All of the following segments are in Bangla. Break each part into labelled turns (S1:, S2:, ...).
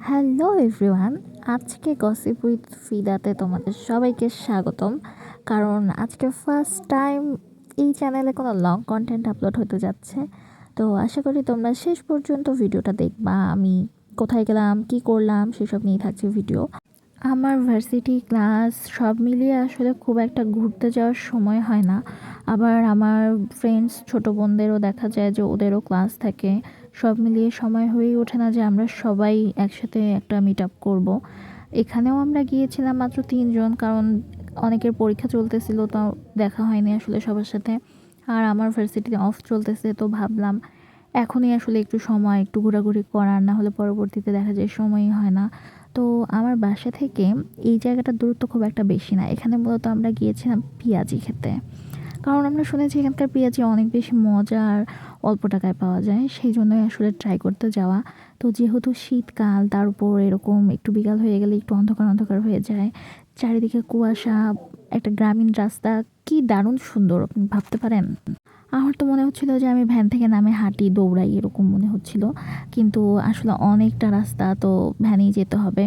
S1: হ্যালো এভরিওয়ান, আজকে গসিপ উইথ ফিদাতে তোমাদের সবাইকে স্বাগতম। কারণ আজকে ফার্স্ট টাইম এই চ্যানেলে কোনো লং কন্টেন্ট আপলোড হতে যাচ্ছে। তো আশা করি তোমরা শেষ পর্যন্ত ভিডিওটা দেখবা। আমি কোথায় গেলাম, কি করলাম সেসব নিয়ে থাকছে ভিডিও। আমার ভার্সিটি ক্লাস সব মিলিয়ে আসলে খুব একটা ঘুরতে যাওয়ার সময় হয় না। আবার আমার ফ্রেন্ডস ছোটো বোনদেরও দেখা যায় যে ওদেরও ক্লাস থাকে। সব মিলিয়ে সময় হয়েই ওঠে না যে আমরা সবাই একসাথে একটা মিট আপ করবো। এখানেও আমরা গিয়েছিলাম মাত্র 3 জন, কারণ অনেকের পরীক্ষা চলতেছিল, তো দেখা হয়নি আসলে সবার সাথে। আর আমার ভার্সিটিতে অফ চলতেছে, তো ভাবলাম এখনই আসলে একটু সময় একটু ঘোরাঘুরি করার, না হলে পরবর্তীতে দেখা যায় সময়ই হয় না। তো আমার বাসা থেকে এই জায়গাটার দূরত্ব খুব একটা বেশি না। এখানে মূলত আমরা গিয়েছিলাম পেঁয়াজি খেতে, কারণ আমরা শুনেছি এখানকার পেঁয়াজি অনেক বেশি মজা আর অল্প টাকায় পাওয়া যায়, সেই জন্যই আসলে ট্রাই করতে যাওয়া। তো যেহেতু শীতকাল, তার উপর এরকম একটু বিকাল হয়ে গেলে একটু অন্ধকার অন্ধকার হয়ে যায়, চারিদিকে কুয়াশা, একটা গ্রামীণ রাস্তা, কি দারুণ সুন্দর আপনি ভাবতে পারেন। আমার তো মনে হচ্ছিল যে আমি ভ্যান থেকে নামে হাঁটি, দৌড়াই, এরকম মনে হচ্ছিল। কিন্তু আসলে অনেকটা রাস্তা, তো ভ্যানেই যেতে হবে।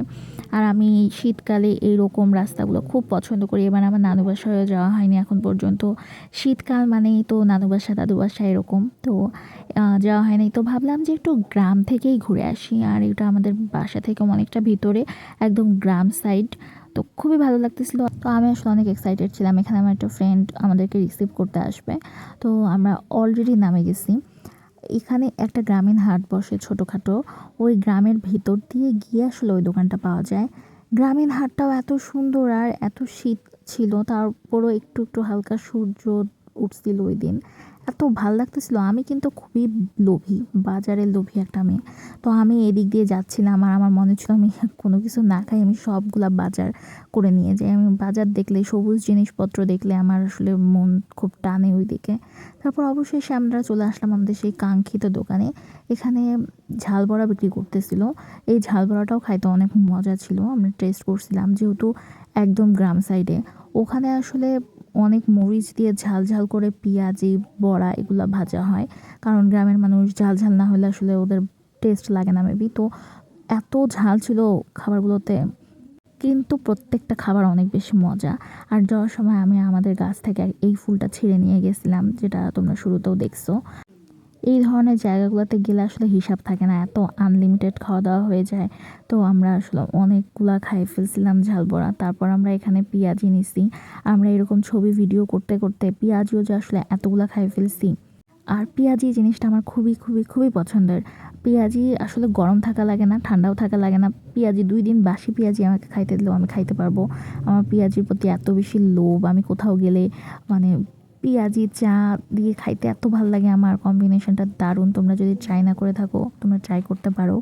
S1: আর আমি শীতকালে এইরকম রাস্তাগুলো খুব পছন্দ করি। এবার আমার নানু বাসায়ও যাওয়া হয়নি এখন পর্যন্ত। শীতকাল মানেই তো নানু বাসা, দাদু বাসা, এরকম তো যাওয়া হয়নি। তো ভাবলাম যে একটু গ্রাম থেকেই ঘুরে আসি। আর এটা আমাদের বাসা থেকে অনেকটা ভিতরে, একদম গ্রাম সাইড। তো খুবই ভালো লাগতেছিল। তো আমি আসলে অনেক এক্সাইটেড ছিলাম। এখানে আমার একটা ফ্রেন্ড আমাদেরকে রিসিভ করতে আসবে। তো আমরা অলরেডি নামে গেছি। এখানে একটা গ্রামীণ হাট বসে ছোটোখাটো। ওই গ্রামের ভিতর দিয়ে গিয়ে আসলে ওই দোকানটা পাওয়া যায়। গ্রামীণ হাটটাও এত সুন্দর, আর এত শীত ছিল, তারপরও একটু একটু হালকা সূর্য উঠছিল ওই দিন। এত ভাল লাগতেছিল। আমি কিন্তু খুবই লোভী, বাজারের লোভী একটা মেয়ে। তো আমি এদিক দিয়ে যাচ্ছিলাম, আর আমার মনে ছিল আমি কোনো কিছু না খাই, আমি সবগুলা বাজার করে নিয়ে যাই। আমি বাজার দেখলে, সবুজ জিনিসপত্র দেখলে আমার আসলে মন খুব টানে ওই দিকে। তারপর অবশেষে আমরা চলে আসলাম আমাদের সেই কাঙ্ক্ষিত দোকানে। এখানে ঝাল বড়া বিক্রি করতেছিল। এই ঝাল বড়াটাও খাইতে অনেক মজা ছিল, আমরা টেস্ট করছিলাম, যেহেতু একদম গ্রাম সাইডে। ওখানে আসলে অনেক মরিচ দিয়ে ঝাল ঝাল করে পেঁয়াজি, বড়া এগুলো ভাজা হয়। কারণ গ্রামের মানুষ ঝাল ঝাল না হলে আসলে ওদের টেস্ট লাগে না মেবি। তো এত ঝাল ছিল খাবারগুলোতে, কিন্তু প্রত্যেকটা খাবার অনেক বেশি মজা। আর যাওয়ার সময় আমি আমাদের গাছ থেকে এই ফুলটা ছিঁড়ে নিয়ে গেছিলাম, যেটা তোমরা শুরুতেও দেখছো। এই ধরনের জায়গাগুলোতে গেলে আসলে হিসাব থাকে না, এত আনলিমিটেড খাওয়া দাওয়া হয়ে যায়। তো আমরা আসলে অনেকগুলা খাই ফেলছিলাম ঝাল বড়া। তারপর আমরা এখানে পেঁয়াজি নিছি। আমরা এরকম ছবি ভিডিও করতে করতে পেঁয়াজিও যে আসলে এতগুলা খাই ফেলছি। আর পেঁয়াজি জিনিসটা আমার খুবই খুবই খুবই পছন্দের। পেঁয়াজি আসলে গরম থাকা লাগে না, ঠান্ডাও থাকা লাগে না। পেঁয়াজি 2 দিন বাসি পেঁয়াজি আমাকে খাইতে দিলেও আমি খাইতে পারবো। আমার পেঁয়াজির প্রতি এত বেশি লোভ, আমি কোথাও গেলে মানে পেঁয়াজি চা দিয়ে খাইতে এত ভালো লাগে আমার। কম্বিনেশনটা দারুণ। তোমরা যদি ট্রাই না করে থাকো, তোমরা ট্রাই করতে পারো।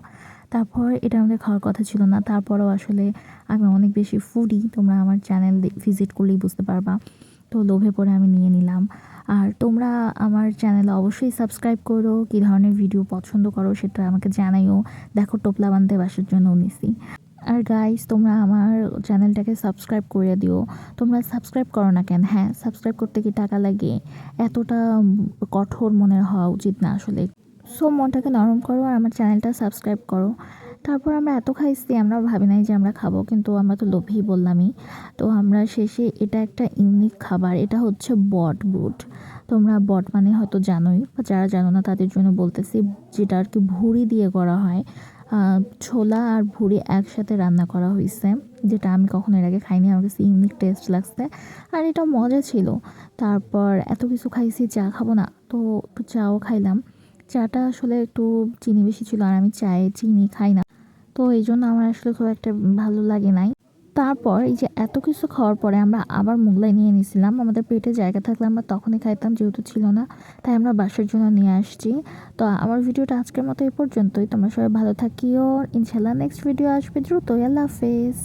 S1: তারপর এটা আমাদের খাওয়ার কথা ছিল না, তারপরেও আসলে আমি অনেক বেশি ফুডি, তোমরা আমার চ্যানেল ভিজিট করলেই বুঝতে পারবা। তো লোভে পড়ে আমি নিয়ে নিলাম। আর তোমরা আমার চ্যানেলে অবশ্যই সাবস্ক্রাইব করো। কী ধরনের ভিডিও পছন্দ করো সেটা আমাকে জানাইও। দেখো টোপলা বানতে বাসার জন্য নিছি। আর গাইস, তোমরা আমার চ্যানেলটাকে সাবস্ক্রাইব করে দিও। তোমরা সাবস্ক্রাইব করো না কেন? হ্যাঁ, সাবস্ক্রাইব করতে কি টাকা লাগে? এতটা কঠোর মনের হওয়া উচিত না আসলে। সো মনটাকে নরম করো আর আমার চ্যানেলটা সাবস্ক্রাইব করো। তারপর আমরা এত খাইছি, আমরা ভাবি নাই যে আমরা খাবো, কিন্তু আমরা তো লোভী বললামই। তো আমরা শেষে, এটা একটা ইউনিক খাবার, এটা হচ্ছে বট বুট। তোমরা বট মানে হয়তো জানোই, বা যারা জানো না তাদের জন্য বলতেছি। যেটা আর কি ভুঁড়ি দিয়ে করা হয়। ছোলা আর ভুঁড়ি একসাথে রান্না করা হয়েছে, যেটা আমি কখনো এর আগে খাইনি। আমার কাছে ইউনিক টেস্ট লাগছে, আর এটা মজা ছিল। তারপর এত কিছু খাইছি, চা খাবো না, তো একটু চাও খাইলাম। চাটা আসলে একটু চিনি বেশি ছিল, আর আমি চায়ে চিনি খাই না, তো এই জন্য আমার আসলে খুব একটা ভালো লাগে নাই। তারপর এই যে এত কিছু খাওয়ার পরে আমরা আবার মোগলাই নিয়ে নিয়েছিলাম। আমাদের পেটে জায়গা থাকলে আমরা তখনই খাইতাম, যেহেতু ছিল না, তাই আমরা বাসার জন্য নিয়ে আসছি। তো আমার ভিডিওটা আজকের মতো এই পর্যন্তই। তোমরা সবাই ভালো থাকিও। ইনশাল্লাহ নেক্সট ভিডিও আসবে দ্রুতই। আল্লাহ হাফেজ।